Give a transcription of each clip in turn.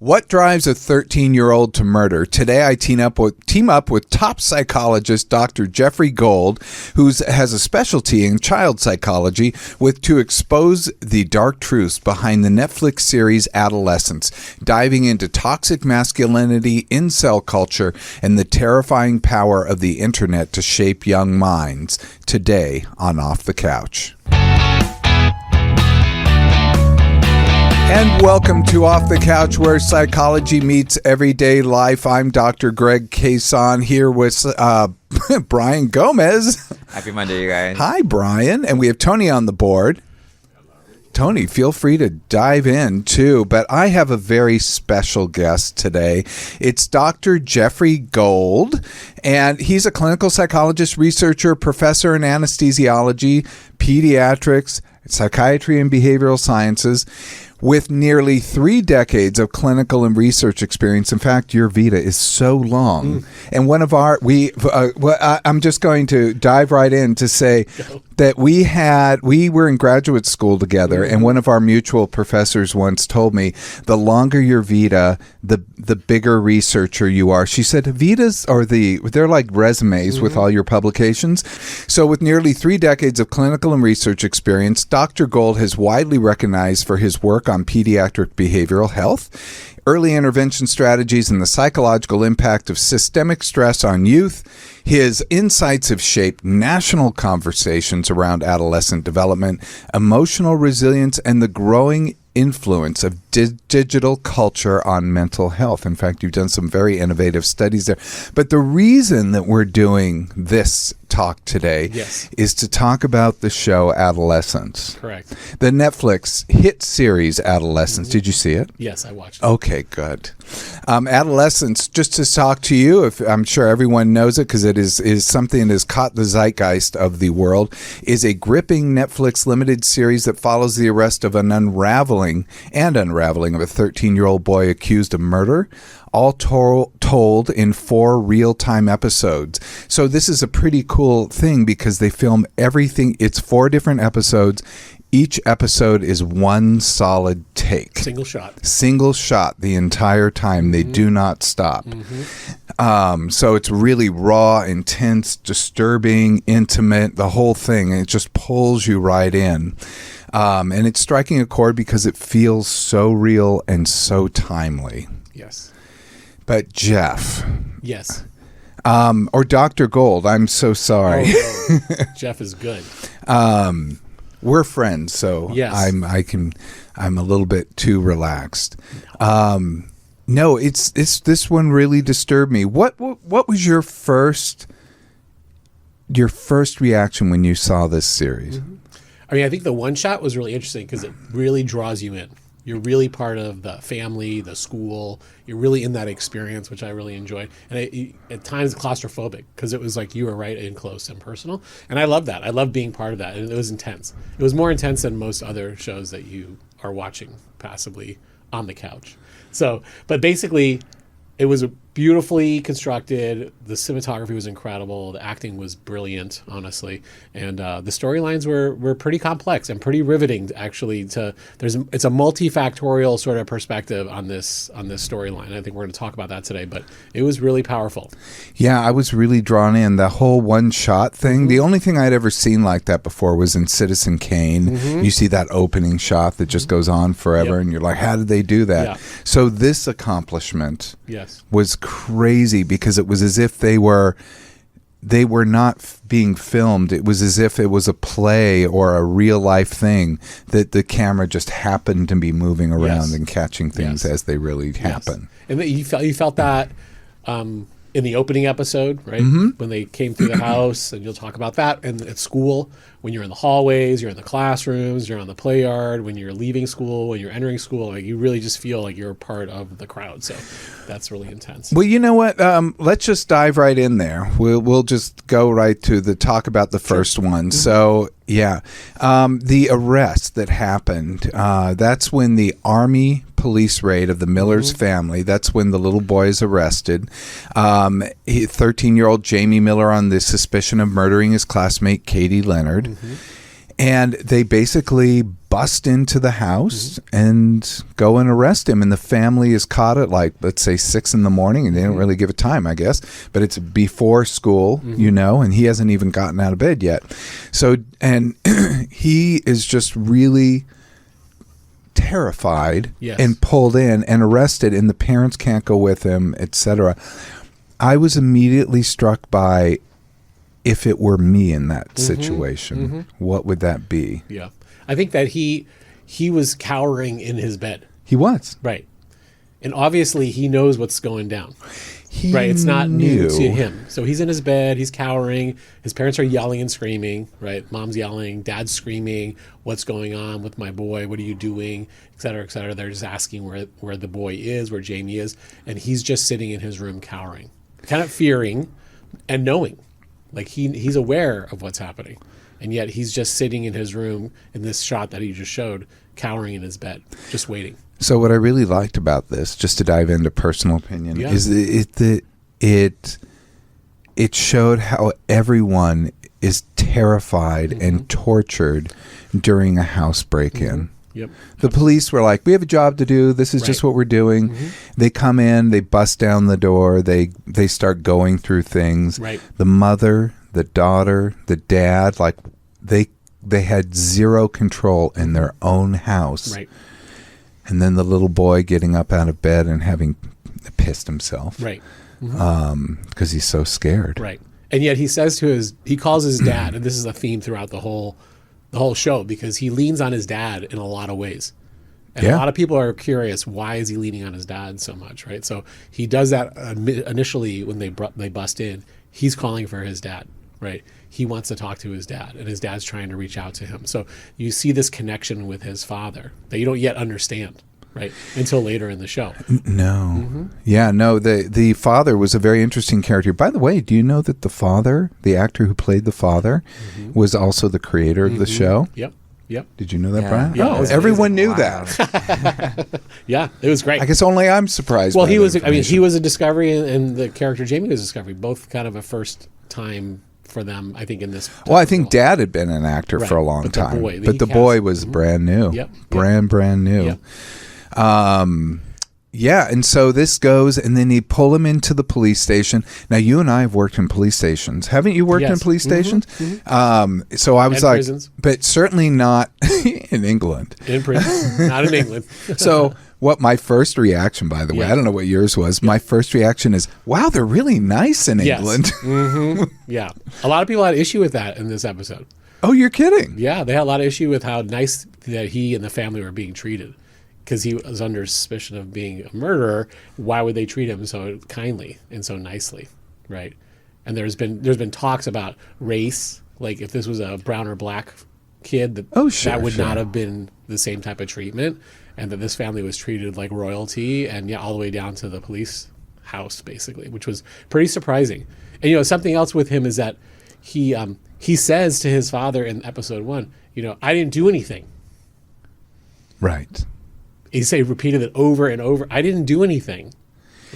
What drives a 13-year-old to murder? Today I team up with top psychologist Dr. Jeffrey Gold, who has a specialty in child psychology, to expose the dark truths behind the Netflix series Adolescence, diving into toxic masculinity, incel culture, and the terrifying power of the internet to shape young minds. Today on Off the Couch. And welcome to Off the Couch, where psychology meets everyday life. I'm DrGreg Cason here with Brian Gomez. Happy Monday, you guys. Hi, Brian. And we have Tony on the board. Tony, feel free to dive in, too. But I have a very special guest today. It's Dr. Jeffrey Gold, and he's a clinical psychologist, researcher, professor in anesthesiology, pediatrics, psychiatry, and behavioral sciences, with nearly 3 decades of clinical and research experience. In fact, your vita is so long. And one of our, I'm just going to dive right in to say that we were in graduate school together, and one of our mutual professors once told me, the longer your vita, the bigger researcher you are. She said, vitas they're like resumes with all your publications. So with nearly 3 decades of clinical and research experience, Dr. Gold has widely recognized for his work on pediatric behavioral health, early intervention strategies, and the psychological impact of systemic stress on youth. His insights have shaped national conversations around adolescent development, emotional resilience, and the growing influence of digital culture on mental health. In fact, you've done some very innovative studies there. But the reason that we're doing this talk today is to talk about the show Adolescence. Correct. The Netflix hit series Adolescence. Did you see it? Yes, I watched it. Okay, good. Adolescence, just to talk to you, I'm sure everyone knows it because it is something that has caught the zeitgeist of the world, is a gripping Netflix limited series that follows the arrest of an unraveling of a 13-year-old boy accused of murder, all told in 4 real-time episodes. So this is a pretty cool thing because they film everything. It's 4 different episodes. Each episode is one solid take. Single shot the entire time. They do not stop. So it's really raw, intense, disturbing, intimate, the whole thing. And it just pulls you right in. And it's striking a chord because it feels so real and so timely. Yes. But Jeff. Yes. Or Dr. Gold, I'm so sorry. Oh, Jeff is good. We're friends, so yes. I'm a little bit too relaxed. No, it's this one really disturbed me. What was your first reaction when you saw this series? I mean, I think the one shot was really interesting because it really draws you in. You're really part of the family, the school. You're really in that experience, which I really enjoyed. And at times claustrophobic because it was like you were right in close and personal. And I love that. I love being part of that. And it was intense. It was more intense than most other shows that you are watching passively on the couch. So, but basically, it was beautifully constructed. The cinematography was incredible. The acting was brilliant, honestly, and the storylines were pretty complex and pretty riveting. Actually, it's a multifactorial sort of perspective on this storyline. I think we're going to talk about that today, but it was really powerful. Yeah, I was really drawn in. The whole one shot thing. The only thing I'd ever seen like that before was in Citizen Kane. You see that opening shot that just goes on forever, and you're like, how did they do that? Yeah. So this accomplishment Yes. was crazy because it was as if they were not being filmed. It was as if it was a play or a real life thing that the camera just happened to be moving around and catching things as they really happen. And you felt that in the opening episode, right? When they came through the house, and you'll talk about that. And at school, when you're in the hallways, you're in the classrooms, you're on the play yard, when you're leaving school, when you're entering school, like you really just feel like you're a part of the crowd. So that's really intense. Well, you know what? Let's just dive right in there. We'll just go right to the talk about the first one. So yeah, the arrest that happened, that's when the Army police raid of the Miller's family. That's when the little boy is arrested. 13-year-old Jamie Miller on the suspicion of murdering his classmate Katie Leonard. And they basically bust into the house and go and arrest him. And the family is caught at like, let's say 6 a.m. and they don't really give a time, I guess, but it's before school, and he hasn't even gotten out of bed yet. So, and he is just really terrified and pulled in and arrested, and the parents can't go with him, etc. I was immediately struck by, if it were me in that situation, what would that be? Yeah. I think that he was cowering in his bed. He was. Right. And obviously he knows what's going down. Right. It's not new to him. So he's in his bed, he's cowering, his parents are yelling and screaming, right? Mom's yelling, dad's screaming, what's going on with my boy? What are you doing? Et cetera, et cetera. They're just asking where the boy is, where Jamie is. And he's just sitting in his room cowering, kind of fearing and knowing. Like he's aware of what's happening. And yet he's just sitting in his room in this shot that he just showed, cowering in his bed, just waiting. So what I really liked about this, just to dive into personal opinion, is it showed how everyone is terrified and tortured during a house break-in. Yep. The police were like, we have a job to do. This is just what we're doing. They come in, they bust down the door, they start going through things. Right. The mother, the daughter, the dad, like they had zero control in their own house. Right. And then the little boy getting up out of bed and having pissed himself. Right. Because he's so scared. Right. And yet he calls his dad, and this is a theme throughout the whole show, because he leans on his dad in a lot of ways. And a lot of people are curious, why is he leaning on his dad so much, right? So he does that initially when they bust in. He's calling for his dad, right? He wants to talk to his dad, and his dad's trying to reach out to him. So you see this connection with his father that you don't yet understand, right? Until later in the show. No. Yeah, no, the father was a very interesting character. By the way, do you know that the father, the actor who played the father, was also the creator of the show? Yep. Did you know that, Brian? Yeah, oh, everyone knew that. Yeah, it was great. I guess only I'm surprised. Well, by he that was. I mean, information. he was a discovery, and the character Jamie was a discovery. Both kind of a first time for them, I think, in this. Well, I think Dad had been an actor for a long time, but the boy was brand new. Yep. Brand new. Yep. Yeah, and so this goes, and then he pull him into the police station. Now, you and I have worked in police stations. Haven't you worked in police stations? So I was And like, prisons. but certainly not in England. In prison, not in England. So what my first reaction, by the way, I don't know what yours was. My first reaction is, wow, they're really nice in England. Yeah. A lot of people had issue with that in this episode. Oh, you're kidding. Yeah, they had a lot of issue with how nice that he and the family were being treated. Because he was under suspicion of being a murderer, why would they treat him so kindly and so nicely, right? And there's been talks about race, like if this was a brown or black kid, that would not have been the same type of treatment, and that this family was treated like royalty, and all the way down to the police house, basically, which was pretty surprising. And something else with him is that he says to his father in episode 1, I didn't do anything. Right. He repeated it over and over. I didn't do anything,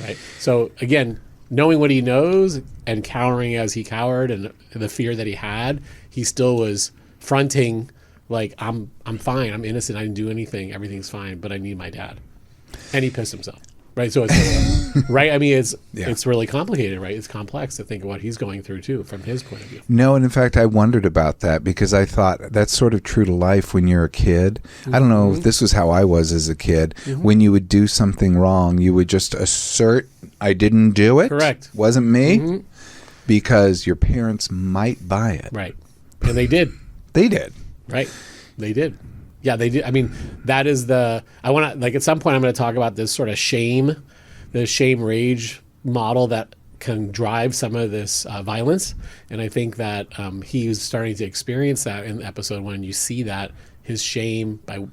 right? So again, knowing what he knows and cowering as he cowered and the fear that he had, he still was fronting like, I'm fine. I'm innocent. I didn't do anything. Everything's fine, but I need my dad. And he pissed himself, right? So it's right. I mean, it's really complicated, right? It's complex to think of what he's going through too, from his point of view. No, and in fact, I wondered about that because I thought that's sort of true to life when you're a kid. I don't know if this was how I was as a kid. When you would do something wrong, you would just assert, I didn't do it. Correct. Wasn't me. Because your parents might buy it. Right. And they did. They did. Right. They did. Yeah, they did. I mean, that is at some point I'm going to talk about this sort of the shame rage model that can drive some of this violence. And I think that he's starting to experience that in episode 1. You see that his shame by,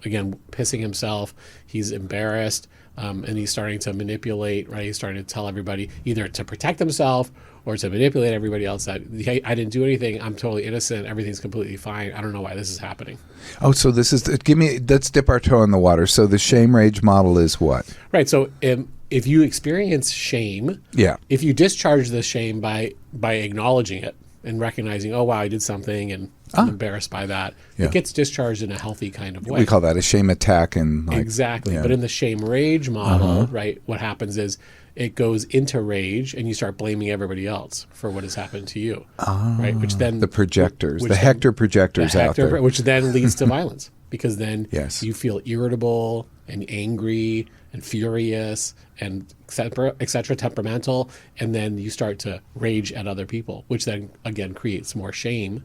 again, pissing himself, he's embarrassed, and he's starting to manipulate, right? He's starting to tell everybody either to protect himself or to manipulate everybody else that, hey, I didn't do anything. I'm totally innocent. Everything's completely fine. I don't know why this is happening. Oh, so this is, let's dip our toe in the water. So the shame rage model is what? Right. So if you experience shame, if you discharge the shame by acknowledging it and recognizing, oh, wow, I did something and I'm embarrassed by that. Yeah. It gets discharged in a healthy kind of way. We call that a shame attack. And Exactly. But in the shame rage model, right, what happens is it goes into rage and you start blaming everybody else for what has happened to you. Right? Which then the projectors, the Hector projectors out there. Which then leads to violence, because then Yes. you feel irritable and angry and furious and et cetera, temperamental, and then you start to rage at other people, which then again creates more shame,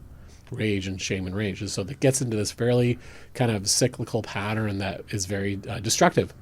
rage and shame and rage. And so that gets into this fairly kind of cyclical pattern that is very destructive.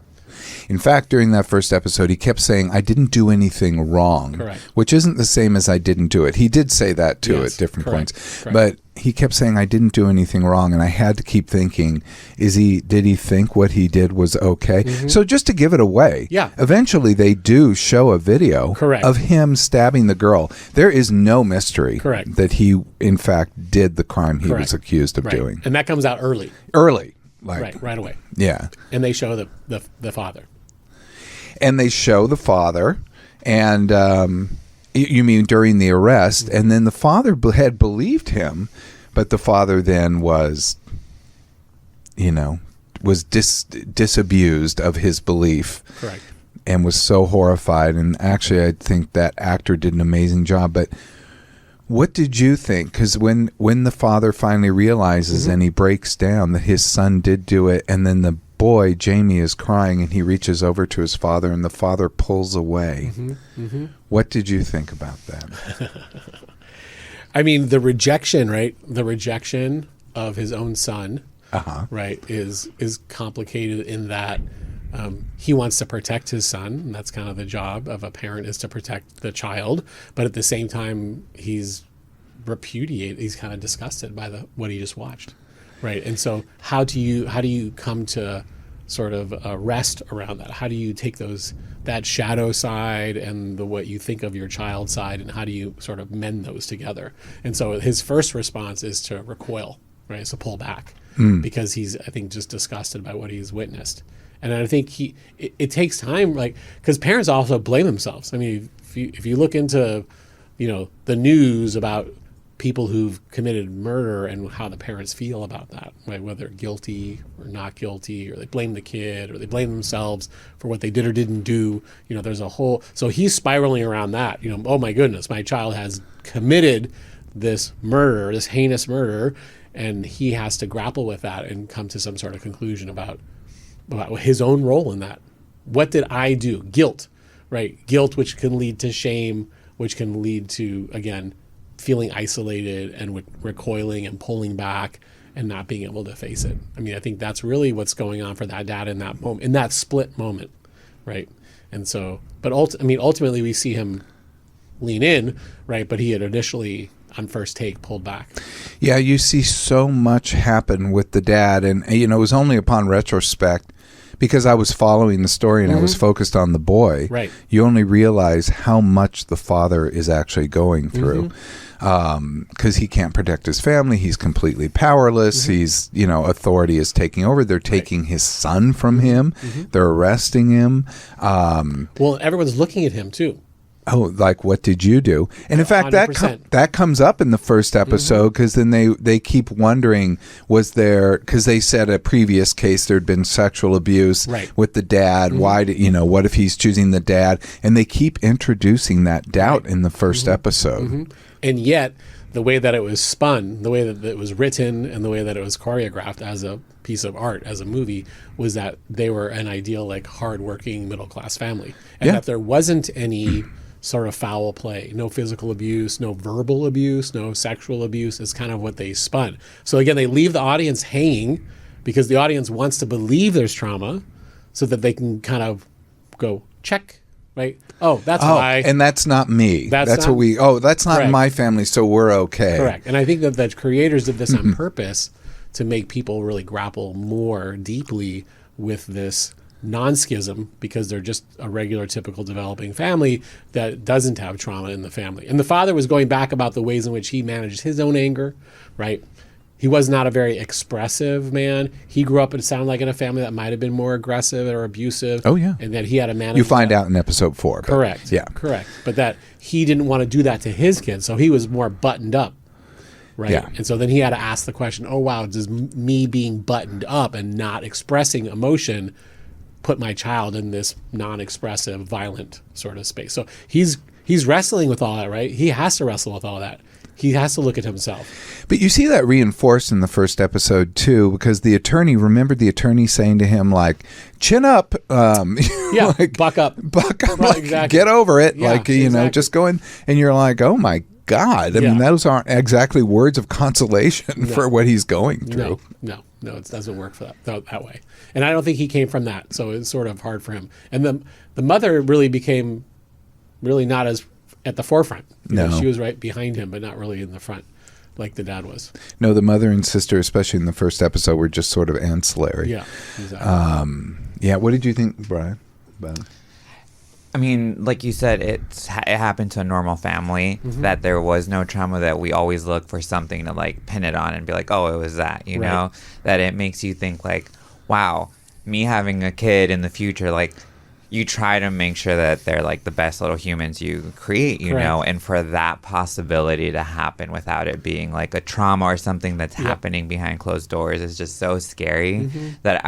In fact, during that first episode, he kept saying, I didn't do anything wrong. Correct. Which isn't the same as I didn't do it. He did say that too Yes, at different correct, points. correct. But he kept saying, I didn't do anything wrong. And I had to keep thinking, did he think what he did was okay? So just to give it away, Yeah. eventually they do show a video Correct. of him stabbing the girl. There is no mystery Correct. that he, in fact, did the crime he was Correct. accused of Right. doing. And that comes out early. Early. Right away. Yeah. And they show the father. And they show the father, and you mean during the arrest, and then the father had believed him, but the father then was, disabused of his belief. Correct. And was so horrified. And actually, I think that actor did an amazing job. But what did you think? Because when the father finally realizes and he breaks down that his son did do it, and then the boy, Jamie, is crying, and he reaches over to his father, and the father pulls away. What did you think about that? I mean, the rejection, right? The rejection of his own son, right, is complicated in that he wants to protect his son, and that's kind of the job of a parent, is to protect the child. But at the same time, he's kind of disgusted by what he just watched. Right. And so how do you come to sort of rest around that? How do you take that shadow side and what you think of your child side, and how do you sort of mend those together? And so his first response is to recoil, right? So pull back, because he's, I think, just disgusted by what he's witnessed. And I think it takes time, like, because parents also blame themselves. I mean, if you look into, the news about people who've committed murder and how the parents feel about that, right? Whether guilty or not guilty, or they blame the kid, or they blame themselves for what they did or didn't do. There's a whole, so he's spiraling around that, oh my goodness, my child has committed this murder, this heinous murder, and he has to grapple with that and come to some sort of conclusion about his own role in that. What did I do? Guilt, right? Guilt, which can lead to shame, which can lead to, again, feeling isolated and recoiling and pulling back and not being able to face it. I mean, I think that's really what's going on for that dad in that moment, in that split moment, right? And so, but ultimately we see him lean in, right? But he had initially, on first take, pulled back. Yeah, you see so much happen with the dad, and it was only upon retrospect, because I was following the story and I was focused on the boy. Right. You only realize how much the father is actually going through, because he can't protect his family. He's completely powerless. He's, authority is taking over. They're taking his son from him. They're arresting him. Well, everyone's looking at him too. Oh, like, what did you do? And in fact, 100%. that comes up in the first episode, because then they keep wondering, because they said a previous case there'd been sexual abuse with the dad. Why what if he's choosing the dad? And they keep introducing that doubt in the first episode. And yet, the way that it was spun, the way that it was written, and the way that it was choreographed as a piece of art, as a movie, was that they were an ideal, like, hardworking middle-class family. And that there wasn't any sort of foul play, no physical abuse, no verbal abuse, no sexual abuse, is kind of what they spun. So again, they leave the audience hanging, because the audience wants to believe there's trauma, so that they can kind of go, check, right? Oh, that's why. And that's not me. That's not, that's not my family, so we're okay. Correct. And I think that the creators did this on purpose to make people really grapple more deeply with this non-schism, because they're just a regular, typical developing family that doesn't have trauma in the family. And the father was going back about the ways in which he managed his own anger, right? He was not a very expressive man. He grew up, it sounded like, in a family that might have been more aggressive or abusive. Oh, yeah. And that he had to manage. You find out in episode 4. Correct. Yeah. Correct. But that he didn't want to do that to his kids, so he was more buttoned up. right? Yeah. And so then he had to ask the question, oh, wow, does me being buttoned up and not expressing emotion put my child in this non-expressive, violent sort of space? So he's wrestling with all that, right? He has to wrestle with all that. He has to look at himself. But you see that reinforced in the first episode too, because the attorney saying to him, like, chin up, like, buck up, right, like, exactly. Get over it, Yeah, like, you know, just go in, and you're like, oh my God. I mean, those aren't exactly words of consolation for what he's going through. No, it doesn't work for that way. And I don't think he came from that, so it's sort of hard for him. And the mother really became really not as at the forefront. No. She was right behind him, but not really in the front like the dad was. No, the mother and sister, especially in the first episode, were just sort of ancillary. Yeah, exactly. Yeah, what did you think, Brian, about it? I mean, like you said, it happened to a normal family, that there was no trauma, that we always look for something to like pin it on and be like, oh, it was that, you know, that it makes you think like, wow, me having a kid in the future, like, you try to make sure that they're like the best little humans you create, you know, and for that possibility to happen without it being like a trauma or something that's happening behind closed doors is just so scary that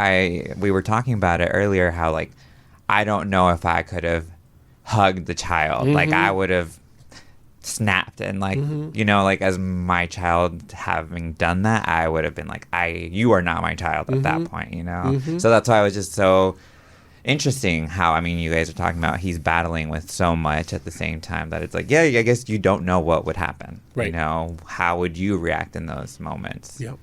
we were talking about it earlier, how like, I don't know if I could have hugged the child. Like I would have snapped and like, you know, like as my child having done that, I would have been like, you are not my child at that point, you know? So that's why I was just so interesting how, I mean, you guys are talking about he's battling with so much at the same time that it's like, yeah, I guess you don't know what would happen. You know, how would you react in those moments? Yep.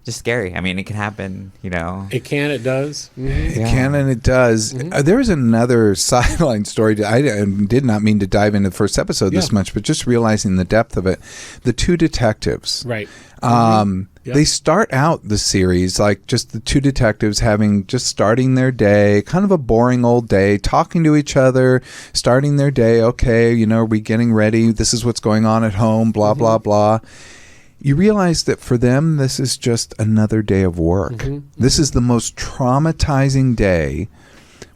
Just scary. I mean, it can happen, you know. It can, it does. It can and it does. There was another sideline story. I did not mean to dive into the first episode this much, but just realizing the depth of it. The two detectives. Right. They start out the series like just the two detectives starting their day, kind of a boring old day, talking to each other, starting their day. Okay, you know, are we getting ready? This is what's going on at home, blah, blah, blah. You realize that for them, this is just another day of work. This is the most traumatizing day.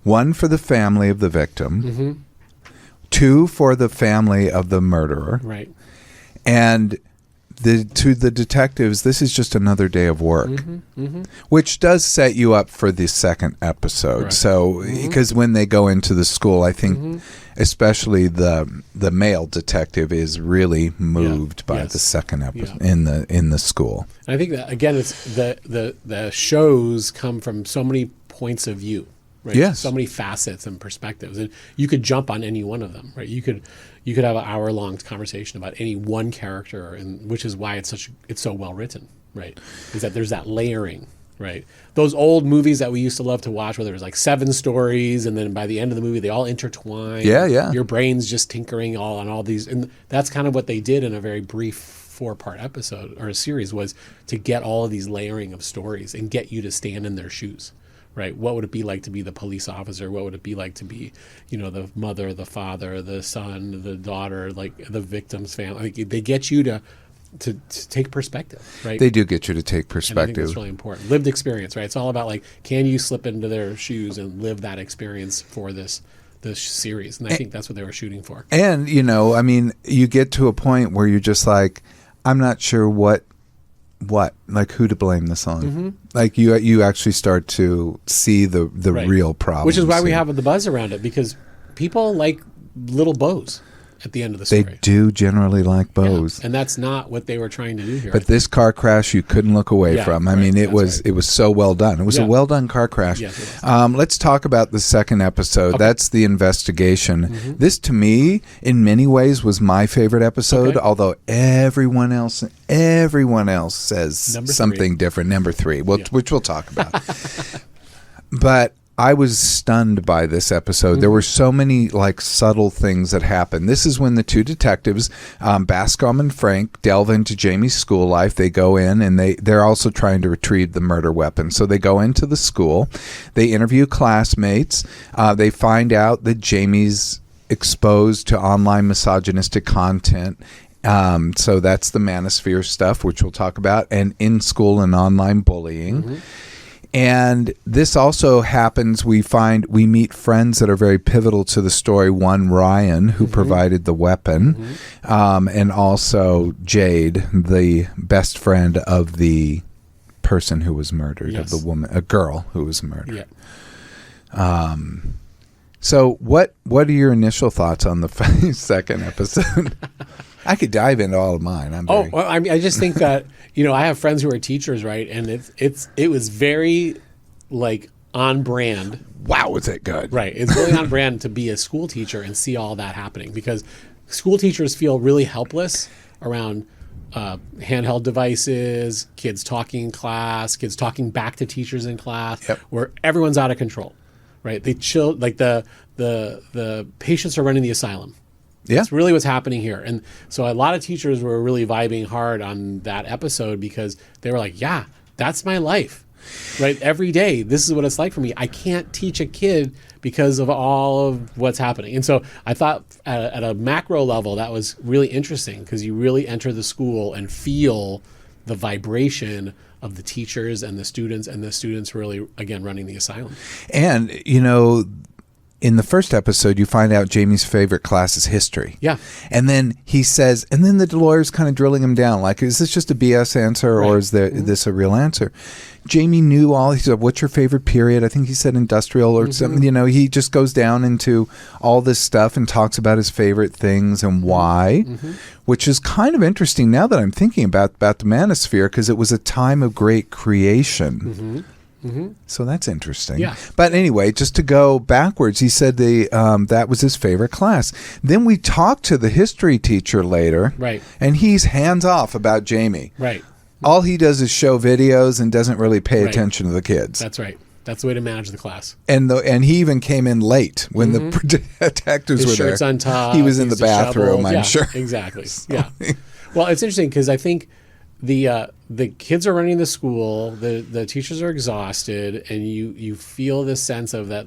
One, for the family of the victim. Two, for the family of the murderer. Right. And to the detectives, this is just another day of work, which does set you up for the second episode. Right. So, because when they go into the school, I think especially the male detective is really moved by the second episode in the school. And I think that again, it's the shows come from so many points of view. Right? Yes. So many facets and perspectives, and you could jump on any one of them. Right? You could have an hour-long conversation about any one character, and which is why it's so well written. Right? Is that there's that layering. Right? Those old movies that we used to love to watch, where there was like 7 stories, and then by the end of the movie they all intertwine. Yeah. Your brain's just tinkering on all these, and that's kind of what they did in a very brief 4-part episode or a series, was to get all of these layering of stories and get you to stand in their shoes. Right. What would it be like to be the police officer? What would it be like to be, you know, the mother, the father, the son, the daughter, like the victim's family? Like, they get you to take perspective, right? They do get you to take perspective. And I think that's really important. Lived experience, right? It's all about like, can you slip into their shoes and live that experience for this series? And I think that's what they were shooting for. And, you know, I mean, you get to a point where you're just like, I'm not sure what, like who to blame this on. Like you actually start to see the real problem. Which is why we have the buzz around it, because people like little bows at the end of the story. They do generally like bows. Yeah. And that's not what they were trying to do here. But this car crash you couldn't look away from. I mean, it was so well done. It was a well done car crash. Yes, let's talk about the second episode. Okay. That's the investigation. This, to me, in many ways, was my favorite episode, although everyone else says something different. Number 3, which we'll talk about. But I was stunned by this episode. There were so many like subtle things that happened. This is when the two detectives, Bascom and Frank, delve into Jamie's school life. They go in and they're also trying to retrieve the murder weapon. So they go into the school. They interview classmates. They find out that Jamie's exposed to online misogynistic content. So that's the manosphere stuff, which we'll talk about, and in-school and online bullying. And this also happens. We meet friends that are very pivotal to the story. One, Ryan, who provided the weapon, and also Jade, the best friend of the person who was murdered, of the woman, a girl who was murdered. Yeah. So what are your initial thoughts on the second episode? I could dive into all of mine. I just think that, I have friends who are teachers, right? And it was very like on brand. Wow, was it good? Right. It's really on brand to be a school teacher and see all that happening, because school teachers feel really helpless around handheld devices, kids talking in class, kids talking back to teachers in class, where everyone's out of control. Right, they chill, like the patients are running the asylum. Yeah, that's really what's happening here. And so a lot of teachers were really vibing hard on that episode, because they were like, "Yeah, that's my life, right? Every day, this is what it's like for me. I can't teach a kid because of all of what's happening." And so I thought at a macro level that was really interesting, because you really enter the school and feel the vibration of the teachers and the students really, again, running the asylum. And, in the first episode, you find out Jamie's favorite class is history. Yeah. And then he says, and then the lawyer's kind of drilling him down, like, is this just a BS answer, or is this a real answer? Jamie knew all. He said, what's your favorite period? I think he said industrial or something. He just goes down into all this stuff and talks about his favorite things and why, which is kind of interesting now that I'm thinking about the manosphere, because it was a time of great creation. So that's interesting. Yeah. But anyway, just to go backwards, he said that was his favorite class. Then we talked to the history teacher later. Right. And he's hands off about Jamie. Right. All he does is show videos and doesn't really pay attention to the kids. That's right. That's the way to manage the class. And he even came in late when the detectives were there. His shirt's untucked. He was in the bathroom, I'm sure. Exactly. Yeah. Well, it's interesting, because I think the kids are running the school, the teachers are exhausted, and you feel this sense of that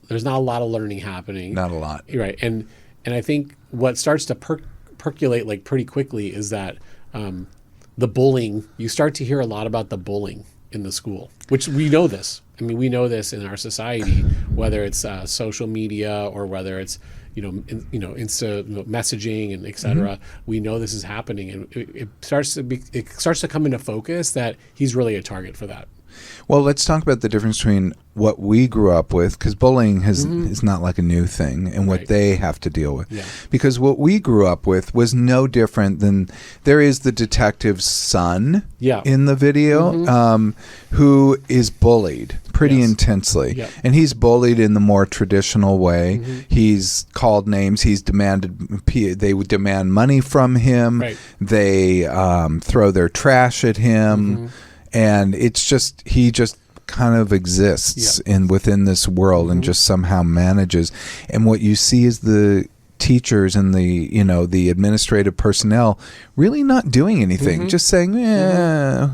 there's not a lot of learning happening. Not a lot. Right. And I think what starts to percolate like pretty quickly is that the bullying, you start to hear a lot about the bullying in the school, which we know this. I mean, we know this in our society, whether it's social media or whether it's Insta messaging and et cetera. We know this is happening, and it starts to come into focus that he's really a target for that. Well, let's talk about the difference between what we grew up with, because bullying is not like a new thing, and what they have to deal with. Yeah. Because what we grew up with was no different than, there is the detective's son in the video who is bullied pretty intensely. Yeah. And he's bullied in the more traditional way. He's called names. They would demand money from him. Right. They throw their trash at him. And it's just, he just kind of exists within this world and just somehow manages. And what you see is the teachers and the administrative personnel really not doing anything, just saying,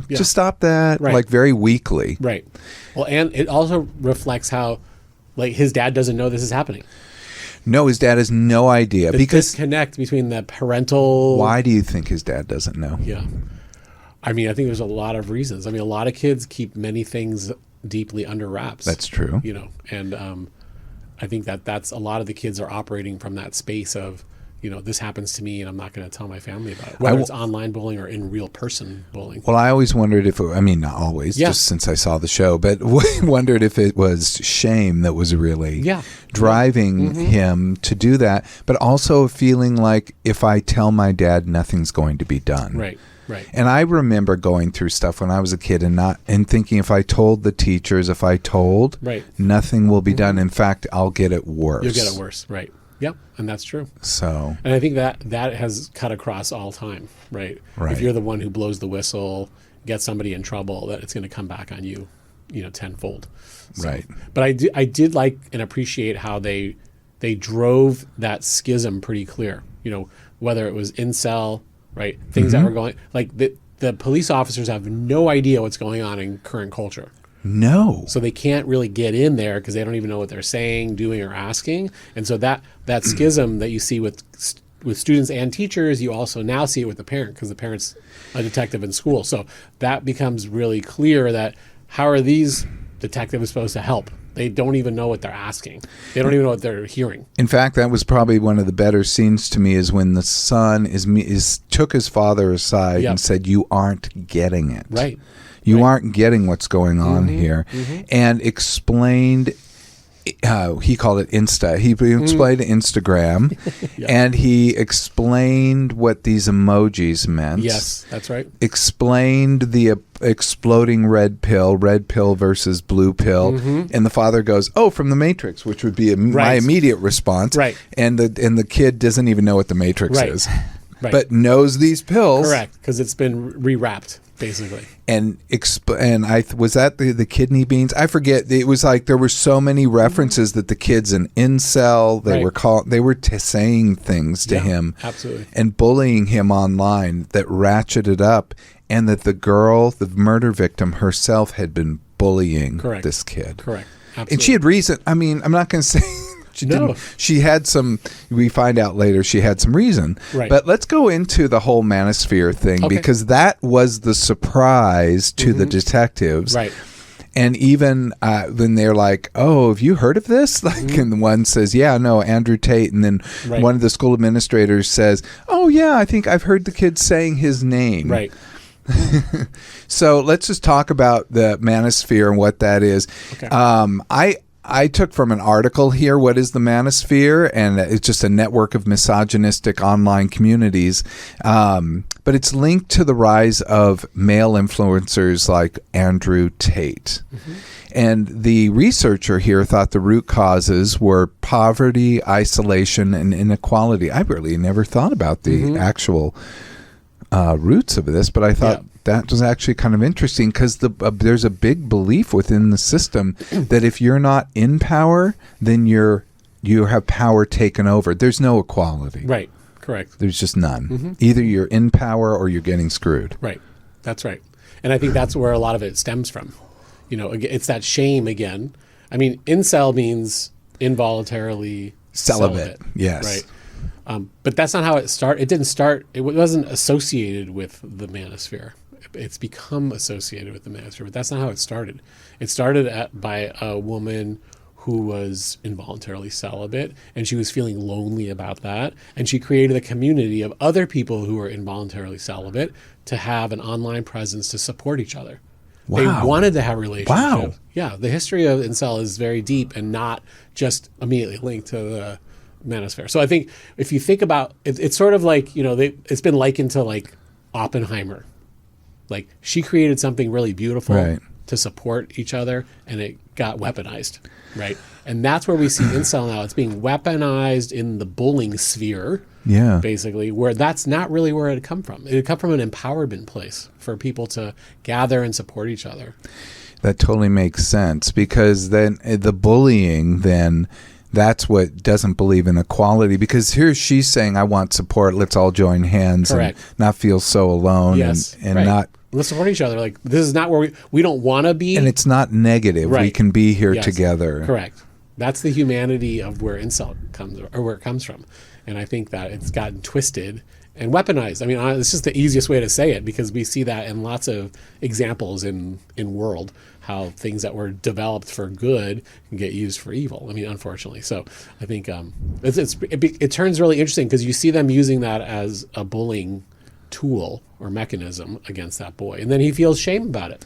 just stop that, like very weakly. Right. Well, and it also reflects how, like, his dad doesn't know this is happening. No, his dad has no idea. The because disconnect between the parental... Why do you think his dad doesn't know? Yeah. I mean, I think there's a lot of reasons. I mean, a lot of kids keep many things deeply under wraps. That's true. And I think that's a lot of the kids are operating from that space of, this happens to me and I'm not going to tell my family about it, whether it's online bullying or in real person bullying. Well, I always wondered if not always, just since I saw the show, but wondered if it was shame that was really driving him to do that, but also feeling like, if I tell my dad, nothing's going to be done. Right. Right. And I remember going through stuff when I was a kid and thinking, if I told the teachers, nothing will be done. In fact, I'll get it worse. You'll get it worse. Right. Yep. And that's true. So, and I think that has cut across all time, right? If you're the one who blows the whistle, gets somebody in trouble, that it's going to come back on you, tenfold. So, right. But I did like and appreciate how they drove that schism pretty clear, whether it was Incel, right? Things that were going, like the police officers have no idea what's going on in current culture. No. So they can't really get in there because they don't even know what they're saying, doing, or asking. And so that schism that you see with students and teachers, you also now see it with the parent, because the parent's a detective in school. So that becomes really clear that how are these detective is supposed to help. They don't even know what they're asking. They don't even know what they're hearing. In fact, that was probably one of the better scenes to me, is when the son took his father aside and said, "You aren't getting it. Right. You aren't getting what's going on here," and explained. He called it Insta. He explained Instagram, and he explained what these emojis meant. Yes, that's right. Explained the exploding red pill versus blue pill, and the father goes, "Oh, from the Matrix," which would be my immediate response. Right. And the kid doesn't even know what the Matrix is, Right. but knows these pills. Correct, because it's been rewrapped. Basically, and was that the kidney beans? I forget. It was like there were so many references that the kids in Incel they were saying things to him, absolutely, and bullying him online that ratcheted up, and that the murder victim herself, had been bullying this kid. Correct, absolutely. And she had reason. I mean, I'm not going to say. She had some, we find out later, she had some reason. Right. But let's go into the whole manosphere thing, because that was the surprise to the detectives. Right. And even when they're like, "Oh, have you heard of this?" Like, and one says, "Yeah, no, Andrew Tate." And then one of the school administrators says, "Oh, yeah, I think I've heard the kids saying his name." Right. So let's just talk about the manosphere and what that is. Okay. I took from an article here, what is the manosphere? And it's just a network of misogynistic online communities. But it's linked to the rise of male influencers like Andrew Tate. And the researcher here thought the root causes were poverty, isolation, and inequality. I really never thought about the actual roots of this, but I thought that was actually kind of interesting, because there's a big belief within the system that if you're not in power, then you have power taken over. There's no equality. Right. Correct. There's just none. Either you're in power or you're getting screwed. Right. That's right. And I think that's where a lot of it stems from. You know, it's that shame again. I mean, incel means involuntarily celibate. Yes. Right. But that's not how it started. It didn't start. It wasn't associated with the manosphere. It's become associated with the manosphere, but that's not how it started. It started by a woman who was involuntarily celibate, and she was feeling lonely about that. And she created a community of other people who were involuntarily celibate to have an online presence to support each other. Wow. They wanted to have relationships. Wow. Yeah, the history of incel is very deep and not just immediately linked to the manosphere. So I think if you think about it, it's sort of like, it's been likened to like Oppenheimer. Like, she created something really beautiful to support each other, and it got weaponized, right? And that's where we see incel now. It's being weaponized in the bullying sphere, basically, where that's not really where it had come from. It had come from an empowerment place for people to gather and support each other. That totally makes sense, because then the bullying then... That's what doesn't believe in equality, because here she's saying, "I want support. Let's all join hands and not feel so alone and not." Let's support each other. Like, this is not where we don't want to be, and it's not negative. We can be here together. Correct. That's the humanity of where incel comes, or where it comes from, and I think that it's gotten twisted and weaponized. I mean, it's just the easiest way to say it, because we see that in lots of examples in world, how things that were developed for good can get used for evil. I mean, unfortunately. So I think it turns really interesting, because you see them using that as a bullying tool or mechanism against that boy, and then he feels shame about it.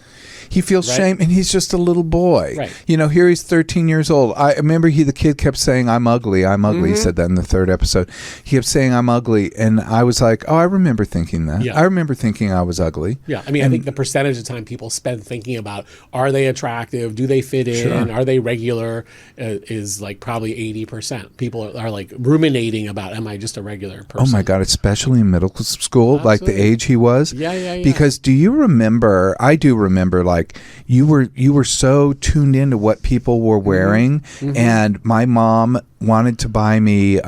He feels shame, and he's just a little boy. Right. Here he's 13 years old. I remember the kid kept saying, "I'm ugly, I'm ugly." He said that in the third episode. He kept saying, "I'm ugly," and I was like, "Oh, I remember thinking that. Yeah. I remember thinking I was ugly." Yeah, I mean, I think the percentage of time people spend thinking about, are they attractive? Do they fit in? Are they regular? Is like probably 80%. People are like ruminating about, am I just a regular person? Oh my God, especially in middle school, like the age he was. Yeah. Because do you remember, I do remember, like, you were so tuned into what people were wearing, and my mom wanted to buy me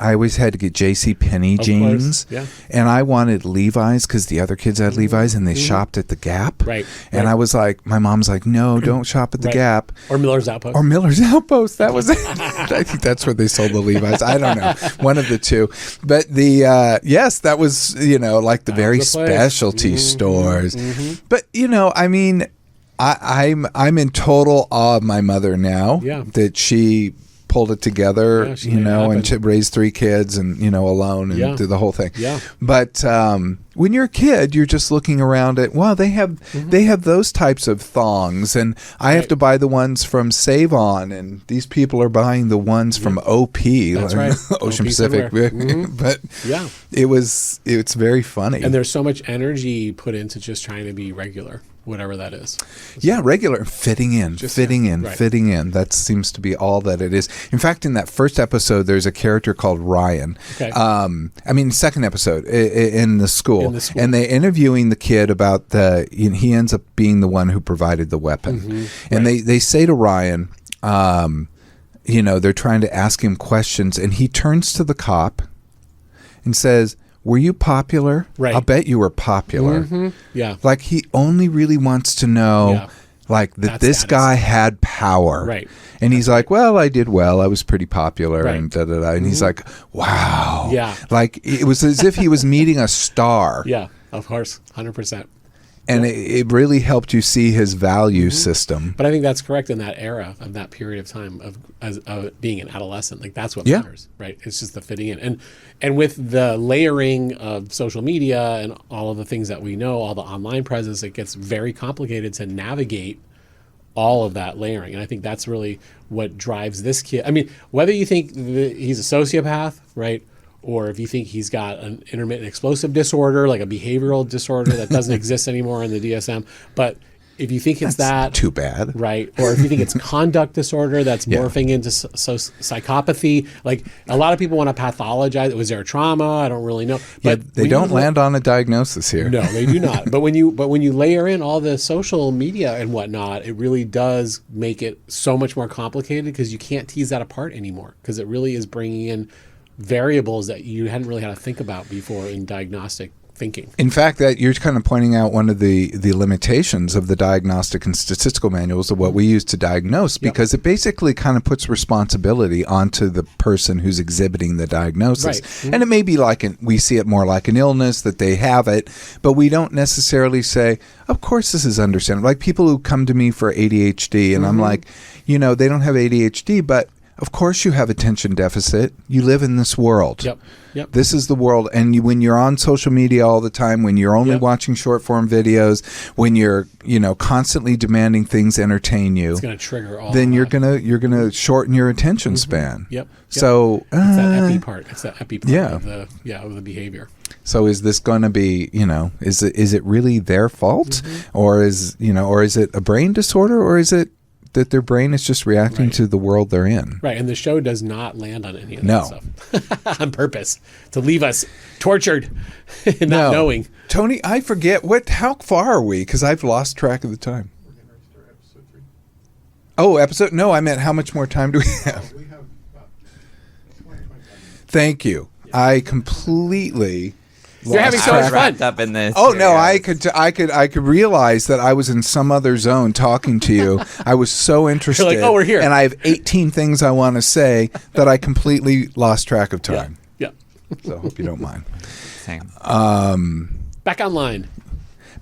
I always had to get JCPenney jeans, and I wanted Levi's because the other kids had Levi's, and they shopped at the Gap. And I was like, my mom's like, "No, don't shop at the Gap." Or Miller's Outpost. That was it. I think that's where they sold the Levi's. I don't know, one of the two. But yes, that was like the very specialty stores. But I mean, I'm in total awe of my mother now. Yeah. That she pulled it together, Yeah, she made it and happen. to raise 3 kids and, alone and Yeah. do the whole thing. Yeah. But when you're a kid, you're just looking around at, wow, they have those types of thongs, and I have Right. to buy the ones from Save On, and these people are buying the ones from OP. That's right. Ocean OP Pacific. somewhere. Mhm. But Yeah. it's very funny. And there's so much energy put into just trying to be regular, whatever that is. Yeah, regular, fitting in. Right. Fitting in. That seems to be all that it is. In fact, in that first episode, there's a character called Ryan. Okay. Second episode in the school. In the school. And they're interviewing the kid about he ends up being the one who provided the weapon. And they say to Ryan, they're trying to ask him questions, and he turns to the cop and says, "Were you popular? Right. I'll bet you were popular." Yeah. Like, he only really wants to know, Yeah. like, that That this status. guy had power. Right. And he's like, well, I did well. I was pretty popular. Right. And da-da-da. And he's like, wow. Yeah. Like, it was as if he was meeting a star. Yeah, of course, 100%. And it really helped you see his value system. But I think that's correct in that era of that period of time of being an adolescent. Like, that's what Yeah. matters, right? It's just the fitting in. And with the layering of social media and all of the things that we know, all the online presence, it gets very complicated to navigate all of that layering. And I think that's really what drives this kid. I mean, whether you think he's a sociopath, right? Or if you think he's got an intermittent explosive disorder, like a behavioral disorder that doesn't exist anymore in the DSM. But if you think it's that, Too bad. right? Or if you think it's conduct disorder that's morphing into psychopathy, like a lot of people want to pathologize. Was there a trauma? I don't really know. But They when don't you land on a diagnosis here. no, they do not. But when you layer in all the social media and whatnot, it really does make it so much more complicated because you can't tease that apart anymore because it really is bringing in variables that you hadn't really had to think about before in diagnostic thinking. In fact, that you're kind of pointing out one of the limitations of the diagnostic and statistical manuals of what we use to diagnose, because it basically kind of puts responsibility onto the person who's exhibiting the diagnosis. Right. And it may be like we see it more like an illness, that they have it, but we don't necessarily say, of course this is understandable. Like people who come to me for ADHD, and I'm like, they don't have ADHD, but of course you have attention deficit. You live in this world. Yep. This is the world. And when you're on social media all the time, when you're only watching short form videos, when you're, constantly demanding things entertain you, It's going to trigger all. then of you're that. gonna shorten your attention span. Yep. So It's that epi part. It's that epi part yeah. of the behavior. So is this going to be, is it really their fault, or is it a brain disorder, or is it that their brain is just reacting to the world they're in? Right, and the show does not land on any of No. that stuff on purpose to leave us tortured and not knowing. Tony, I forget how far are we? Because I've lost track of the time. We're getting ready to start episode 3. Oh, episode? No, I meant how much more time do we have? We have about 20-25 minutes. Thank you. I completely. You're having so I much was fun. wrapped up in this. Oh no! serious. I could realize that I was in some other zone talking to you. I was so interested. You're like, oh, we're here. and I have 18 things I want to say that I completely lost track of time. Yeah. So I hope you don't mind. Same. Back online.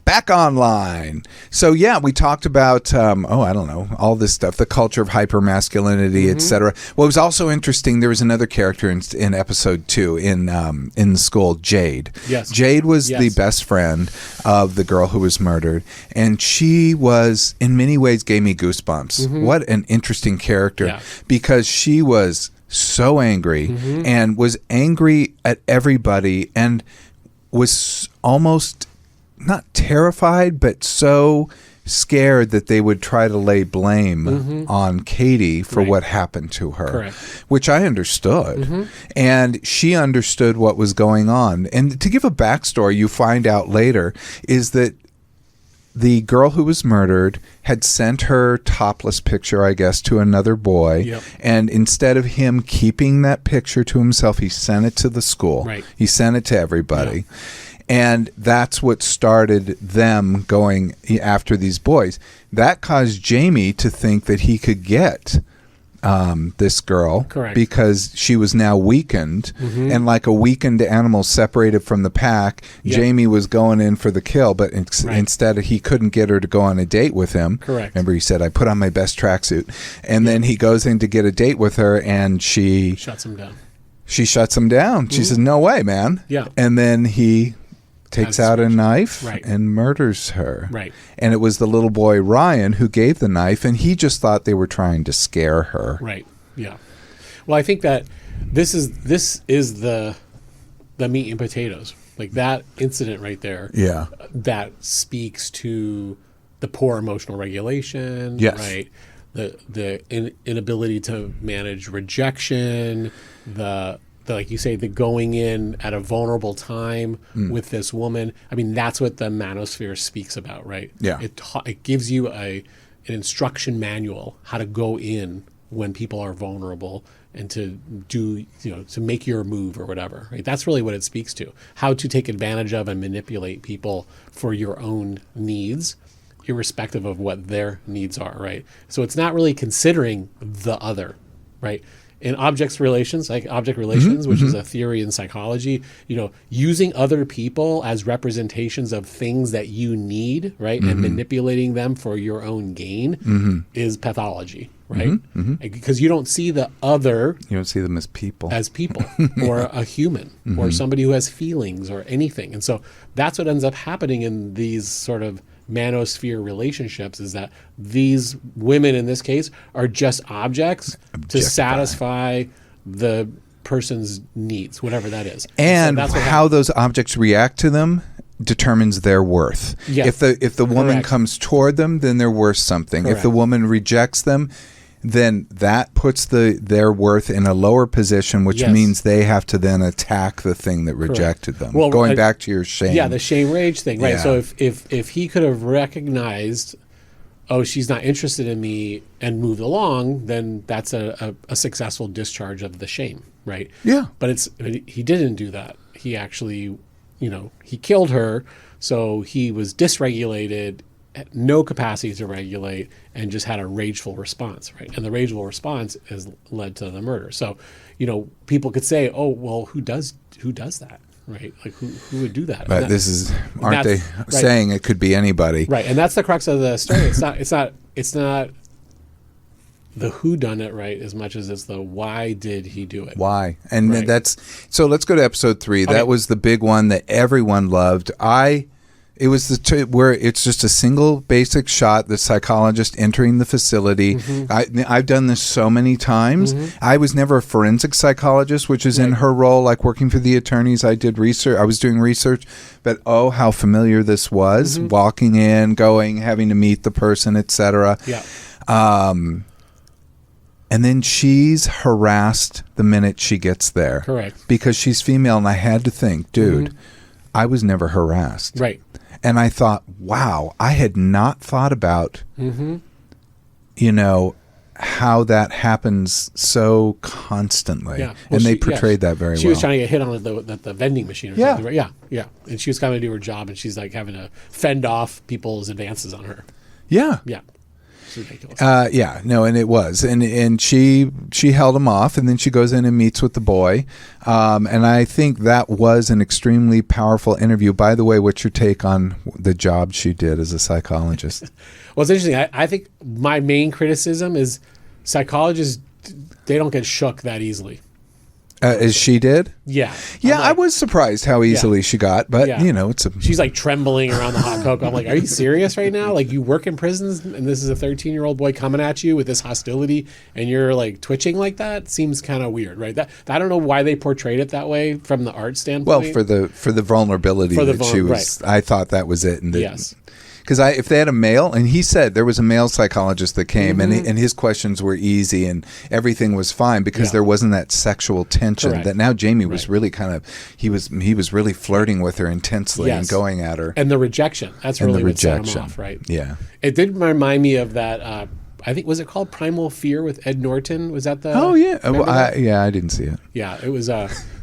Back online. So yeah, we talked about I don't know, all this stuff, the culture of hypermasculinity, etc. What was also interesting, there was another character in episode 2 in the school, Jade. Yes. Jade was the Yes. best friend of the girl who was murdered, and she was in many ways gave me goosebumps. What an interesting character, Yeah. because she was so angry and was angry at everybody and was almost not terrified, but so scared that they would try to lay blame on Katie for Right. what happened to her. Correct. Which I understood. And she understood what was going on. And to give a backstory, you find out later, is that the girl who was murdered had sent her topless picture, I guess, to another boy. Yep. And instead of him keeping that picture to himself, he sent it to the school. Right. He sent it to everybody. And that's what started them going after these boys. That caused Jamie to think that he could get this girl. Correct. Because she was now weakened, and like a weakened animal separated from the pack, Yep. Jamie was going in for the kill, but Right. instead he couldn't get her to go on a date with him. Correct. Remember, he said, I put on my best tracksuit. And then he goes in to get a date with her, and she Shuts him down. shuts him down. She says, no way, man. Yeah. And then he takes Has out a switched. knife Right. and murders her. Right. And it was the little boy Ryan who gave the knife, and he just thought they were trying to scare her. Right. Yeah. Well, I think that this is the meat and potatoes. Like that incident right there. Yeah. That speaks to the poor emotional regulation. Yes. Right. The inability to manage rejection. The like you say, the going in at a vulnerable time with this woman. I mean, that's what the manosphere speaks about, right? Yeah. It gives you an instruction manual how to go in when people are vulnerable and to do, to make your move or whatever, right? That's really what it speaks to. How to take advantage of and manipulate people for your own needs, irrespective of what their needs are, right? So it's not really considering the other, right? In object relations, which is a theory in psychology, using other people as representations of things that you need, right, and manipulating them for your own gain is pathology, right? Because you don't see the other You don't see them as people. or a human or somebody who has feelings or anything. And so that's what ends up happening in these sort of manosphere relationships, is that these women in this case are just objects to satisfy the person's needs, whatever that is. And so that's what how those objects react to them determines their worth. Yeah. If the woman Correct. comes toward them, then they're worth something. If the Correct. woman rejects them, then that puts their worth in a lower position, which Yes. means they have to then attack the thing that rejected them. Well, Going back to your shame. Yeah, the shame rage thing, right? Yeah. So if he could have recognized, oh, she's not interested in me, and moved along, then that's a successful discharge of the shame, right? Yeah. But he didn't do that. He actually, he killed her, so he was dysregulated, had no capacity to regulate, and just had a rageful response, right? And the rageful response has led to the murder. So, people could say, oh, well, who does that? Right? Like who would do that? But aren't they saying it could be anybody? Right, and that's the crux of the story. It's not the who done it, right, as much as it's the why did he do it. Why? And Right. so let's go to episode 3. Okay. That was the big one that everyone loved. It was where it's just a single basic shot, the psychologist entering the facility. I've done this so many times. I was never a forensic psychologist, which is in her role, like working for the attorneys. I did research. I was doing research, but how familiar this was, walking in, going, having to meet the person, etc. Yeah. And then she's harassed the minute she gets there. Correct. Because she's female, and I had to think, dude, I was never harassed. Right. And I thought, wow, I had not thought about, how that happens so constantly. Yeah. Well, and they she- portrayed that very She well. was trying to get hit on the vending machine or Yeah. something. Right? Yeah. Yeah. And she was coming to do her job, and she's like having to fend off people's advances on her. Yeah. Yeah. It's ridiculous. And it was, and she held him off, and then she goes in and meets with the boy, and I think that was an extremely powerful interview. By the way, what's your take on the job she did as a psychologist? Well, it's interesting. I think my main criticism is psychologists, they don't get shook that easily. As she did? Yeah. Yeah, I'm I like- was surprised how easily she got, but Yeah. it's a She's like trembling around the hot cocoa. I'm like, are you serious right now? Like, you work in prisons, and this is a 13-year-old boy coming at you with this hostility, and you're like twitching like that? Seems kind of weird, right? That I don't know why they portrayed it that way from the art standpoint. well for the vulnerability that she was. right. I thought that was it, and Yes. Because if they had a male, and he said there was a male psychologist that came, and his questions were easy, and everything was fine because Yeah. there wasn't that sexual tension. Correct. That now Jamie was Right. really kind of he was really flirting with her intensely and Yes. going at her. And the rejection. That's And really the what set rejection. him off, right? Yeah. It did remind me of that. I think, was it called Primal Fear with Ed Norton? Was that the? Oh yeah. remember that? I didn't see it. Yeah, it was.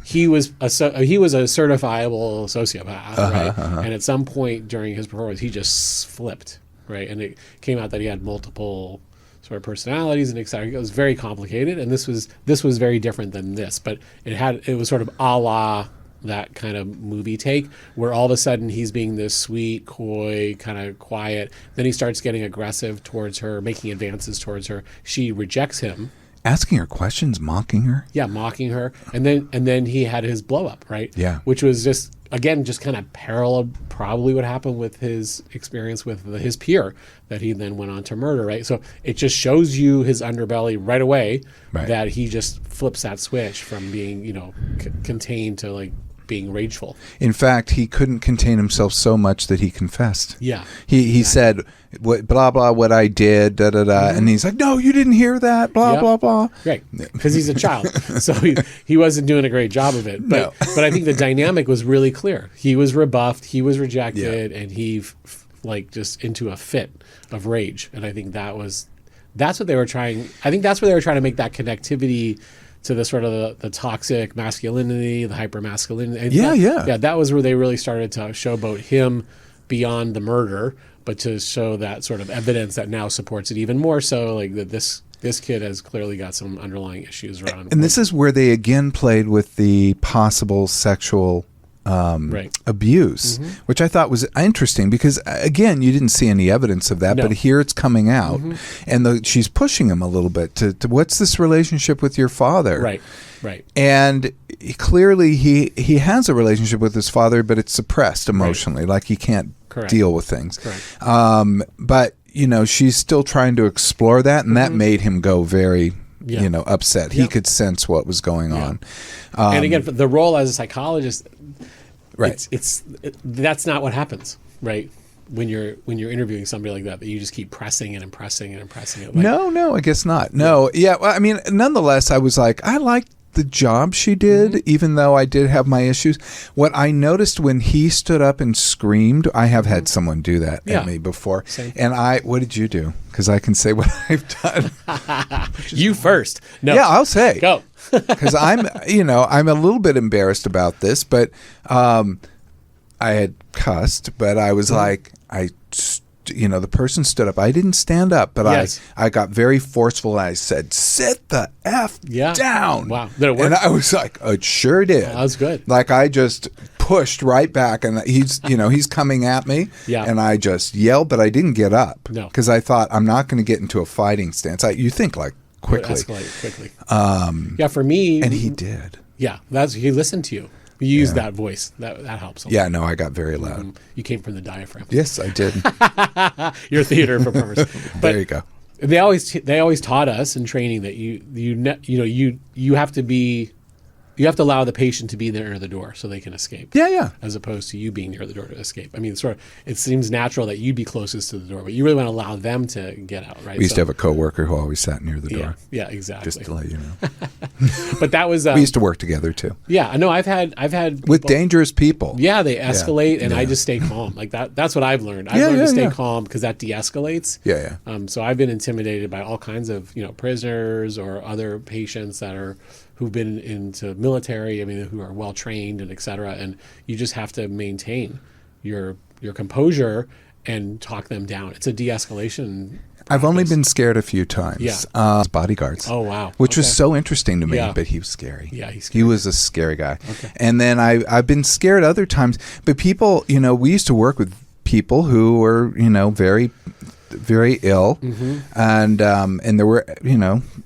He was a certifiable sociopath, right? And at some point during his performance, he just flipped, right? And it came out that he had multiple sort of personalities and et cetera. It was very complicated, and this was very different than this, but it was sort of a la that kind of movie take, where all of a sudden he's being this sweet, coy, kind of quiet. Then he starts getting aggressive towards her, making advances towards her. She rejects him. Asking her questions, mocking her. Yeah, mocking her. And then he had his blow up, right? Yeah. Which was just kind of parallel probably what happened with his experience with his peer that he then went on to murder, right? So it just shows you his underbelly right away, Right. that he just flips that switch from being, contained to like being rageful. In fact, he couldn't contain himself so much that he confessed. Yeah. He said, "What blah blah what I did, da da da," and he's like, "No, you didn't hear that, blah Yep. blah blah." Right, because he's a child, so he wasn't doing a great job of it. But No. but I think the dynamic was really clear. He was rebuffed, he was rejected, and he like just into a fit of rage. And I think that's what they were trying. I think that's where they were trying to make that connectivity to the sort of the toxic masculinity, the hyper masculinity. Yeah. That was where they really started to showboat him beyond the murder, but to show that sort of evidence that now supports it even more so, like that this kid has clearly got some underlying issues around. And this is where they again played with the possible sexual abuse, which I thought was interesting because, again, you didn't see any evidence of that, No. but here it's coming out. And she's pushing him a little bit to what's this relationship with your father? Right. And clearly he has a relationship with his father, but it's suppressed emotionally, like he can't Correct. deal with things. Correct. But, she's still trying to explore that, and that made him go very... upset. He could sense what was going on. And again, the role as a psychologist, Right. That's not what happens, right? When you're interviewing somebody like that you just keep pressing it and pressing it and pressing it. Like, No, I guess not. No, yeah. Well, I mean, nonetheless, I was like, I liked the job she did, even though I did have my issues. What I noticed when he stood up and screamed, I have had someone do that at me before. Same. And what did you do? Because I can say what I've done. You first. No. Yeah, I'll say. Go. Because I'm a little bit embarrassed about this, but I had cussed, but I was like, the person stood up. I didn't stand up, but Yes. I got very forceful. I said, "Sit the F down." Wow. Did it work? And I was like, "It sure did." That was good. Like I just pushed right back, and he's coming at me, and I just yelled, but I didn't get up because I thought I'm not going to get into a fighting stance. You think like quickly, Escalate quickly. For me, and he did. Yeah, he listened to you. You used that voice. That helps a lot. Yeah, no, I got very loud. You came from the diaphragm. Yes, I did. You're a theater performers. But there you go. They always taught us in training that you have to allow the patient to be near the door so they can escape. Yeah. As opposed to you being near the door to escape. I mean, it seems natural that you'd be closest to the door, but you really want to allow them to get out, right? We used to have a coworker who always sat near the door. Yeah, exactly. Just to let you know. But that was we used to work together too. Yeah, I know. I've had with dangerous people. Yeah, they escalate, and I just stay calm. Like that's what I've learned. I've learned to stay calm because that de-escalates. Yeah. So I've been intimidated by all kinds of prisoners or other patients who've been into military. I mean, who are well trained and et cetera. And you just have to maintain your composure and talk them down. It's a de-escalation. I've only been scared a few times. Yeah. Bodyguards. Oh, wow. Which was so interesting to me, Yeah. but he was scary. Yeah, he's He scary. was a scary guy. Okay. And then I've been scared other times. But people, we used to work with people who were, very, very ill. And there were,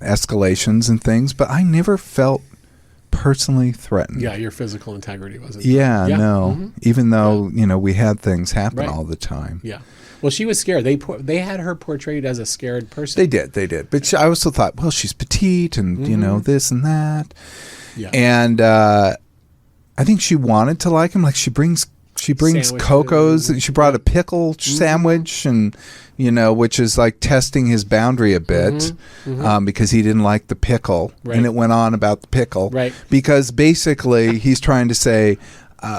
escalations and things. But I never felt personally threatened. Yeah, your physical integrity wasn't. Yeah, no. Mhm. Even though, we had things happen Right. all the time. Yeah. Well, she was scared. They had her portrayed as a scared person. They did. But I also thought, well, she's petite and, this and that. Yeah. And I think she wanted to like him. Like she brings Sandwiches. Coco's. She brought a pickle sandwich and, which is like testing his boundary a bit because he didn't like the pickle. Right. And it went on about the pickle. Right. Because basically he's trying to say,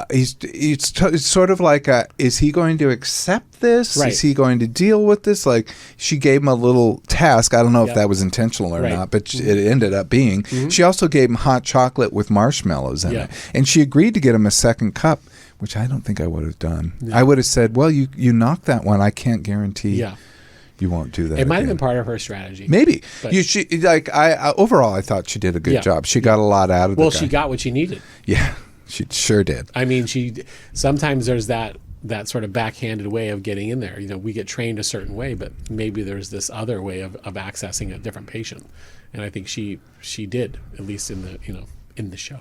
it's sort of like is he going to accept this? Right. Is he going to deal with this? Like she gave him a little task. I don't know if Yep. that was intentional or Right. not, but it ended up being. She also gave him hot chocolate with marshmallows in it. And she agreed to get him a second cup, which I don't think I would have done. I would have said, well, you knocked that one. I can't guarantee. Yeah. You won't do that. It might have again. been part of her strategy. Maybe But- I overall I thought she did a good Yeah. job. She got a lot out of the Well, guy. she got what she needed. Yeah, she sure did. I mean, sometimes there's that sort of backhanded way of getting in there. We get trained a certain way, but maybe there's this other way of accessing a different patient. And I think she did, at least in the show.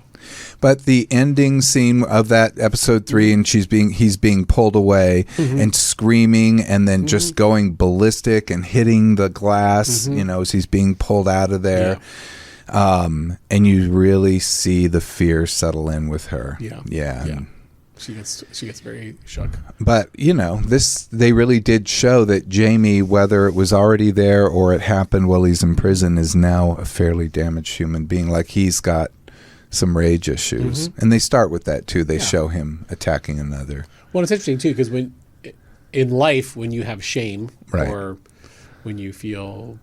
But the ending scene of that episode 3, and he's being pulled away and screaming, and then just going ballistic and hitting the glass, as he's being pulled out of there. And you really see the fear settle in with her. Yeah. She gets very shook. But they really did show that Jamie, whether it was already there or it happened while he's in prison, is now a fairly damaged human being. Like, he's got some rage issues, and they start with that too. They show him attacking another. Well, it's interesting too, because in life, when you have shame Right. or when you feel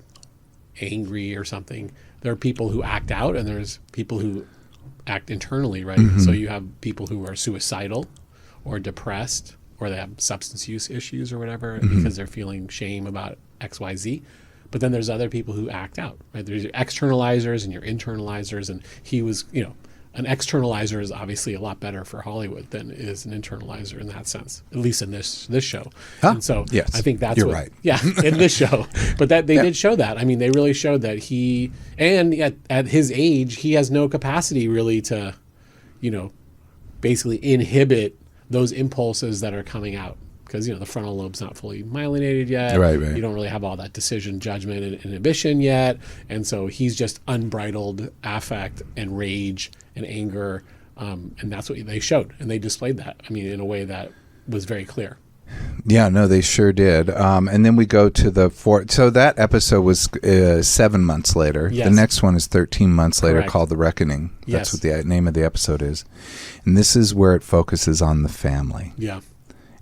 angry or something, there are people who act out, and there's people who act internally, right? So you have people who are suicidal or depressed, or they have substance use issues or whatever, because they're feeling shame about XYZ. But then there's other people who act out, right? There's your externalizers and your internalizers, and he was, an externalizer is obviously a lot better for Hollywood than is an internalizer in that sense, at least in this show. Huh? And so Yes, I think that's you're what, right. Yeah, in this show. But that they did show that. I mean, they really showed that at his age, he has no capacity really to, basically inhibit those impulses that are coming out. Because, the frontal lobe's not fully myelinated yet. Right. You don't really have all that decision, judgment, and inhibition yet. And so he's just unbridled affect and rage and anger. And that's what they showed. And they displayed that, in a way that was very clear. Yeah, no, they sure did. And then we go to the fourth. So that episode was 7 months later. Yes. The next one is 13 months later, Correct. called The Reckoning. That's Yes. what the name of the episode is. And this is where it focuses on the family. Yeah.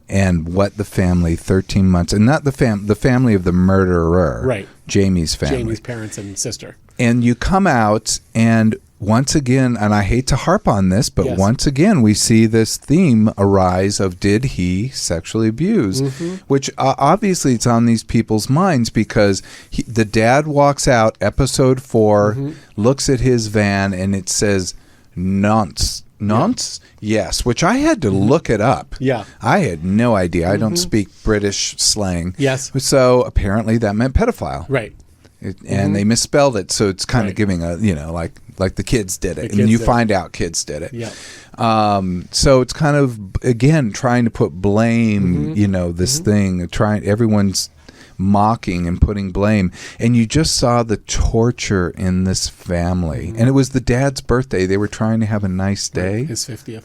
And what the family, 13 months, and not the family of the murderer, Right. Jamie's family. Jamie's parents and sister. And you come out, and once again, and I hate to harp on this, but Yes. once again, we see this theme arise of, did he sexually abuse? Which obviously it's on these people's minds, because the dad walks out, episode 4, looks at his van, and it says, nonce. Nonce? Yes, which I had to look it up. Yeah. I had no idea. I don't speak British slang. Yes. So apparently that meant pedophile. Right. And they misspelled it, so it's kind of Right. giving a, like the kids did it. The And kids you did find out kids did it. Yeah. So it's kind of, again, trying to put blame, this thing, everyone's mocking and putting blame. And you just saw the torture in this family. And it was the dad's birthday. They were trying to have a nice day. His 50th.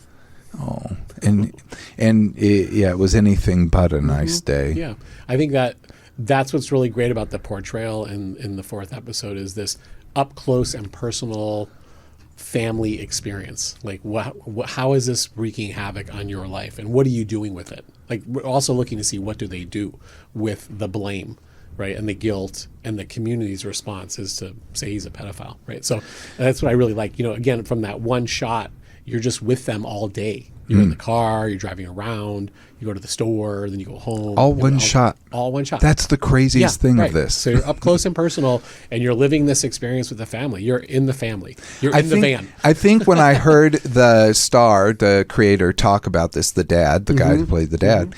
Oh, and it was anything but a nice day. Yeah. I think that's what's really great about the portrayal in the 4th episode, is this up close and personal family experience. Like, how is this wreaking havoc on your life, and what are you doing with it? Like, we're also looking to see what do they do with the blame, right, and the guilt, and the community's response is to say he's a pedophile, right? So that's what I really like. Again, from that one shot, you're just with them all day. You're in the car, you're driving around, you go to the store, then you go home. All one shot. All one shot. That's the craziest thing right. of this. So you're up close and personal, and you're living this experience with the family. You're in the family. You're in the van. I think when I heard the creator, talk about this, the dad, the guy who played the dad,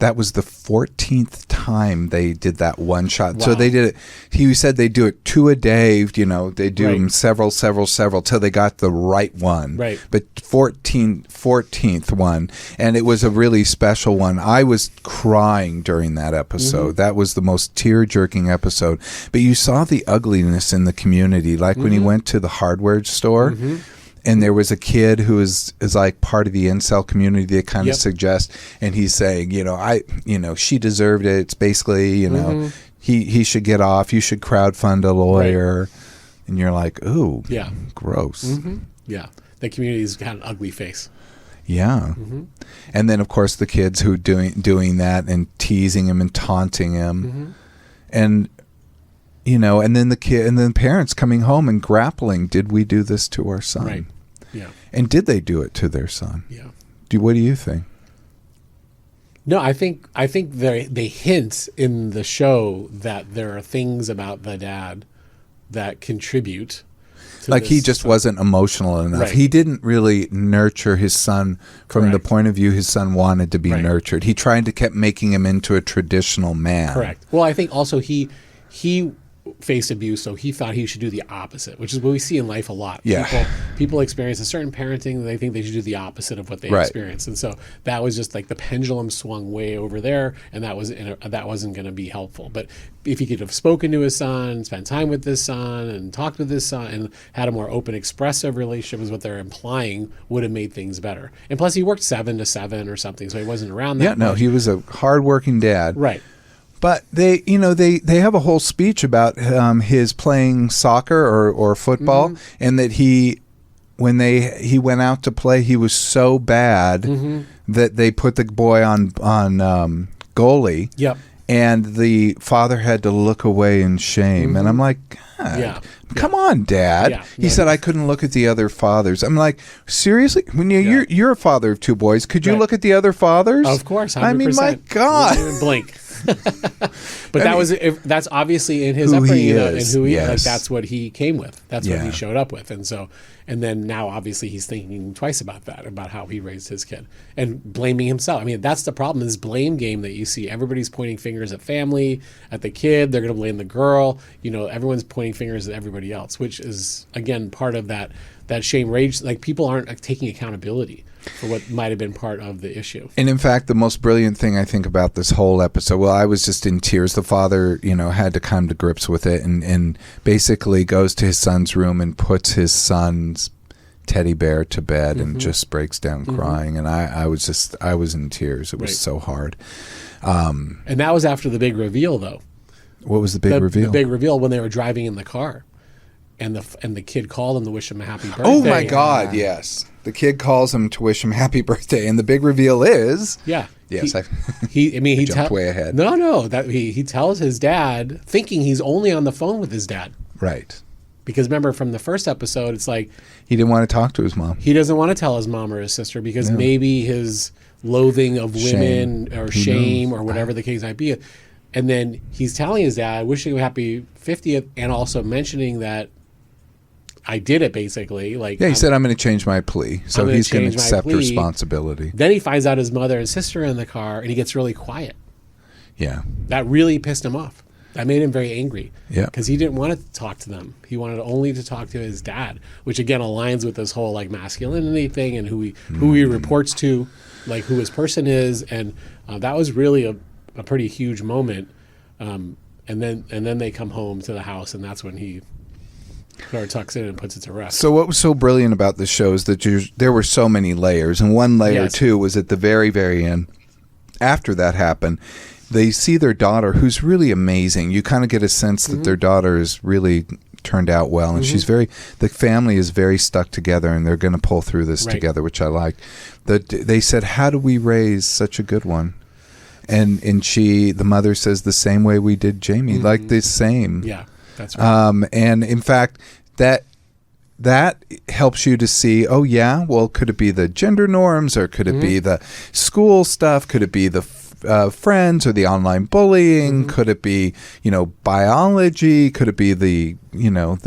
that was the 14th time they did that one shot. So Wow. they did it. He said they do it 2 a day. They do Right. them several till they got the right one. Right. But 14th one, and it was a really special one. I was crying during that episode. That was the most tear-jerking episode. But you saw the ugliness in the community, like when he went to the hardware store. And there was a kid who is like part of the incel community that kind of suggest, and he's saying, she deserved it. It's basically, he should get off. You should crowdfund a lawyer. Right. And you're like, ooh, gross. Yeah. The community's got an ugly face. Yeah. And then, of course, the kids who doing that and teasing him and taunting him. And, and then the parents coming home and grappling, did we do this to our son? Right. Yeah. And did they do it to their son? Yeah. What do you think? No, I think they hint in the show that there are things about the dad that contribute to Like he this. just wasn't emotional enough. Right. He didn't really nurture his son from the Correct. point of view his son wanted to be Right. nurtured. He tried to keep making him into a traditional man. Correct. Well, I think also he faced abuse, so he thought he should do the opposite, which is what we see in life a lot. Yeah. People experience a certain parenting, and they think they should do the opposite of what they Right. experience, and so that was just like the pendulum swung way over there, and that wasn't going to be helpful. But if he could have spoken to his son, spent time with his son, and talked with his son, and had a more open, expressive relationship, is what they're implying, would have made things better. And plus, he worked 7 to 7 or something, so he wasn't around that Yeah, no, much. he was a hardworking dad. Right. But they have a whole speech about his playing soccer or football, Mm-hmm. and that he went out to play, he was so bad Mm-hmm. that they put the boy on goalie. Yep. And the father had to look away in shame. And I'm like, God, Mm-hmm. Yeah. come on, Dad. Yeah. He No, said, I couldn't look at the other fathers. I'm like, seriously? When you're a father of 2 boys, could you Right. look at the other fathers? Of course, 100%. I mean, my God. Wouldn't even blink. But that's obviously in his Who he upbringing, and is, who he like. yes. That's what he came with. That's what Yeah. he showed up with, and then now obviously he's thinking twice about that, about how he raised his kid, and blaming himself. I mean, that's the problem. This blame game that you see. Everybody's pointing fingers at family, at the kid. They're going to blame the girl. Everyone's pointing fingers at everybody else, which is again part of that shame rage. Like people aren't taking accountability for what might have been part of the issue. And in fact, the most brilliant thing I think about this whole episode, well, I was just in tears. The father, had to come to grips with it and basically goes to his son's room and puts his son's teddy bear to bed and just breaks down crying. And I was in tears. It was Right. so hard. And that was after the big reveal, though. What was the big reveal? The big reveal when they were driving in the car, and the kid called him to wish him a happy birthday. Oh my God! Yes, the kid calls him to wish him happy birthday, and the big reveal is Yeah. yes. He jumped way ahead. No, that he tells his dad, thinking he's only on the phone with his dad, Right. because remember from the first episode, it's like He didn't want to talk to his mom. he doesn't want to tell his mom or his sister because maybe his loathing of women or He shame knows. or whatever the case might be. And then he's telling his dad, wishing him a happy 50th, and also mentioning that I did it basically. Like Yeah, he said, "I'm going to change my plea," so I'm gonna he's going to change my accept plea. responsibility. Then he finds out his mother and sister are in the car, and he gets really quiet. Yeah. That really pissed him off. That made him very angry. Yeah. Because he didn't want to talk to them. He wanted only to talk to his dad, which again aligns with this whole like masculinity thing and who he reports to, like who his person is, and that was really a pretty huge moment. And then they come home to the house, and that's when he sort of tucks in and puts it to rest. So what was so brilliant about the show is that there were so many layers, and one layer Yes. too was at the very, very end. After that happened, they see their daughter, who's really amazing. You kind of get a sense that their daughter is really turned out well, and the family is very stuck together, and they're going to pull through this Right. together, which I like. They said, "How do we raise such a good one?" And the mother says, "The same way we did Jamie, like the same." Yeah, that's right. And in fact, that helps you to see, oh yeah, well, could it be the gender norms, or could it be the school stuff? Could it be the friends or the online bullying? Could it be, biology? Could it be the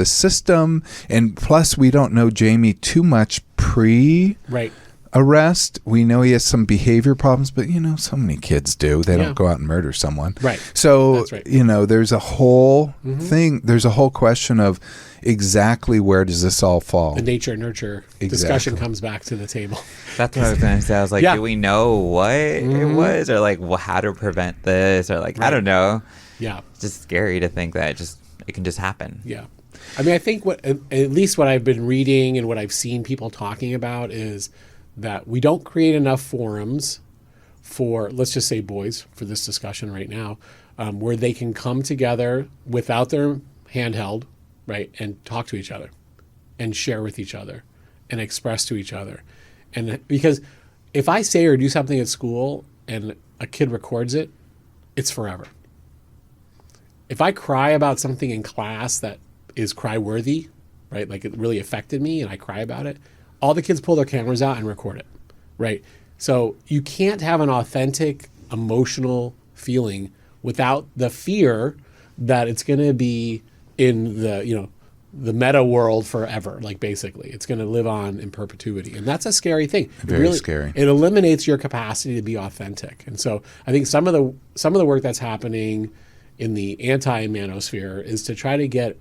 system? And plus, we don't know Jamie too much Right. arrest. We know he has some behavior problems, but so many kids do. They Yeah. don't go out and murder someone. Right. So, That's right. there's a whole thing. There's a whole question of exactly where does this all fall? The nature and nurture discussion comes back to the table. That's what I was going to say. I was like, Yeah. do we know what it was, or like how to prevent this, or like I don't know. Yeah. It's just scary to think that it can just happen. Yeah. I mean, I think at least what I've been reading and what I've seen people talking about is that we don't create enough forums for, let's just say boys, for this discussion right now, where they can come together without their handheld, right, and talk to each other and share with each other and express to each other. And because if I say or do something at school and a kid records it, it's forever. If I cry about something in class that is cry-worthy, right, like it really affected me and I cry about it, all the kids pull their cameras out and record it, right? So you can't have an authentic emotional feeling without the fear that it's going to be in the meta world forever. Like basically, it's going to live on in perpetuity, and that's a scary thing. Very scary. It eliminates your capacity to be authentic, and so I think some of the work that's happening in the anti-manosphere is to try to get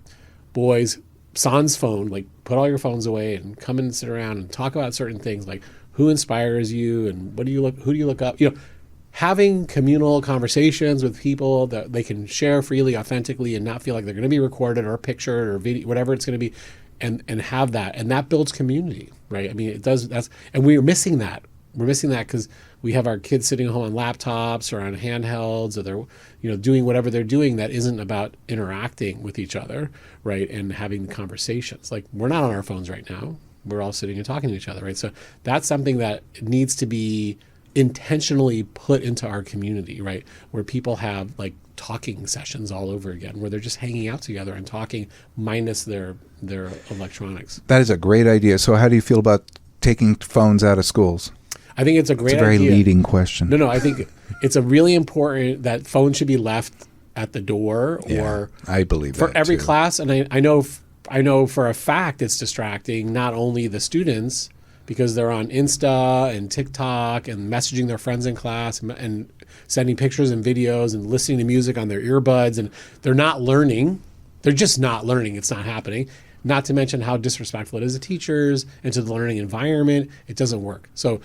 boys sans phone, like put all your phones away and come and sit around and talk about certain things, like who inspires you and who do you look up, having communal conversations with people that they can share freely, authentically, and not feel like they're going to be recorded or pictured or video, whatever it's going to be, and have that, and that builds community, right? I mean, it does. And we're missing that. We're missing that because we have our kids sitting home on laptops or on handhelds, or they're, doing whatever they're doing that isn't about interacting with each other, right? And having conversations. Like, we're not on our phones right now. We're all sitting and talking to each other, right? So that's something that needs to be intentionally put into our community, right? Where people have like talking sessions all over again, where they're just hanging out together and talking minus their electronics. That is a great idea. So how do you feel about taking phones out of schools? I think it's a great idea. It's a very leading question. No, I think it's a really important that phones should be left at the door, or I believe for that every too. class. And I know for a fact it's distracting not only the students, because they're on Insta and TikTok and messaging their friends in class and sending pictures and videos and listening to music on their earbuds, and they're not learning. They're just not learning. It's not happening. Not to mention how disrespectful it is to teachers and to the learning environment. It doesn't work. So,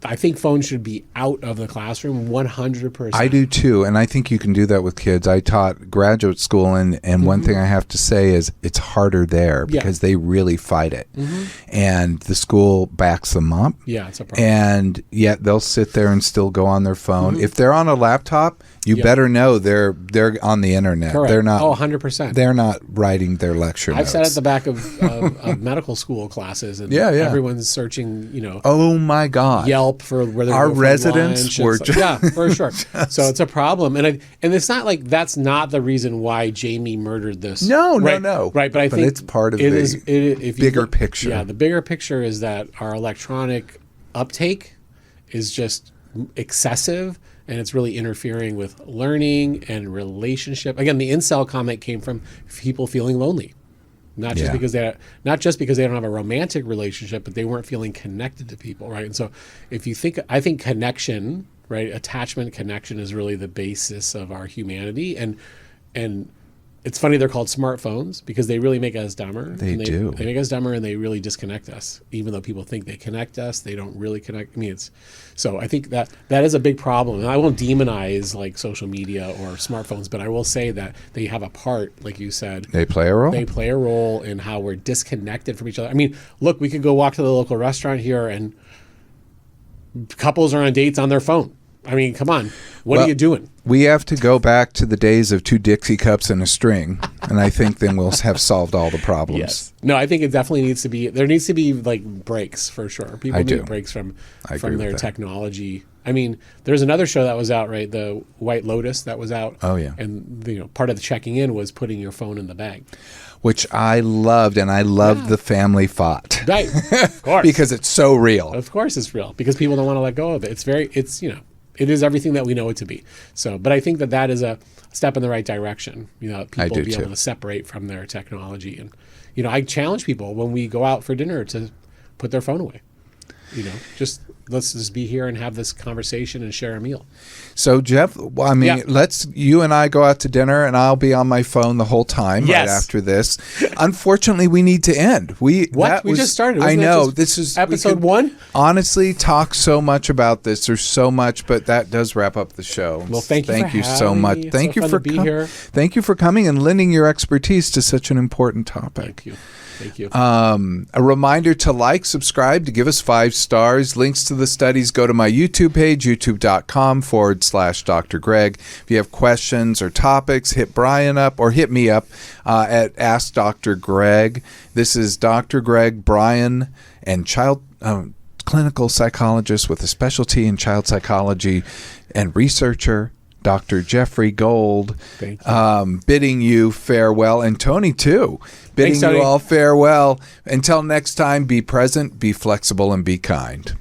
I think phones should be out of the classroom 100%. I do too, and I think you can do that with kids. I taught graduate school, and one thing I have to say is it's harder there because they really fight it. And the school backs them up. Yeah, it's a problem. And yet they'll sit there and still go on their phone. If they're on a laptop, you better know they're on the internet. Correct. They're not 100%. They're not writing their lecture notes. I've sat at the back of medical school classes, and everyone's searching, oh my God. Yelp for where they're Our going for residents lunch were and stuff. For sure. So it's a problem, and it's not like that's not the reason why Jamie murdered this. No. Right, but I think it's part of the bigger picture. Yeah, the bigger picture is that our electronic uptake is just excessive, and it's really interfering with learning and relationship. Again, the incel comment came from people feeling lonely. Not just because they don't have a romantic relationship, but they weren't feeling connected to people, right? And so, I think connection, right, attachment, connection is really the basis of our humanity, and it's funny they're called smartphones because they really make us dumber. They do. They make us dumber, and they really disconnect us. Even though people think they connect us, they don't really connect. So I think that is a big problem. And I won't demonize like social media or smartphones, but I will say that they have a part, like you said. They play a role? They play a role in how we're disconnected from each other. I mean, look, we could go walk to the local restaurant here, and couples are on dates on their phone. I mean, come on. What are you doing? We have to go back to the days of 2 Dixie cups and a string, and I think then we'll have solved all the problems. Yes. No, I think it definitely needs to be. There needs to be like breaks for sure. People need breaks from their technology. I mean, there's another show that was out, right? The White Lotus that was out. Oh yeah. And part of the checking in was putting your phone in the bag, which I loved, and I loved the family fought. Right, of course, because it's so real. Of course, it's real because people don't want to let go of it. It is everything that we know it to be. So, but I think that is a step in the right direction. People be able to separate from their technology, and I challenge people when we go out for dinner to put their phone away. Let's just be here and have this conversation and share a meal. So Jeff, let's you and I go out to dinner, and I'll be on my phone the whole time right after this. Unfortunately, we need to end. We just started. I know this is episode 1. Honestly, talk so much about this. There's so much, but that does wrap up the show. Well, thank you so much. Thank you for being here. Thank you for coming and lending your expertise to such an important topic. Thank you. A reminder to like, subscribe, to give us 5 stars. Links to the studies go to my YouTube page, youtube.com/DrGreg. If you have questions or topics, hit Brian up or hit me up at Ask Dr. Greg. This is Dr. Greg, Brian, and clinical psychologist with a specialty in child psychology, and researcher Dr. Jeffrey Gold, bidding you farewell, and Tony too, bidding you all farewell. Until next time, be present, be flexible, and be kind.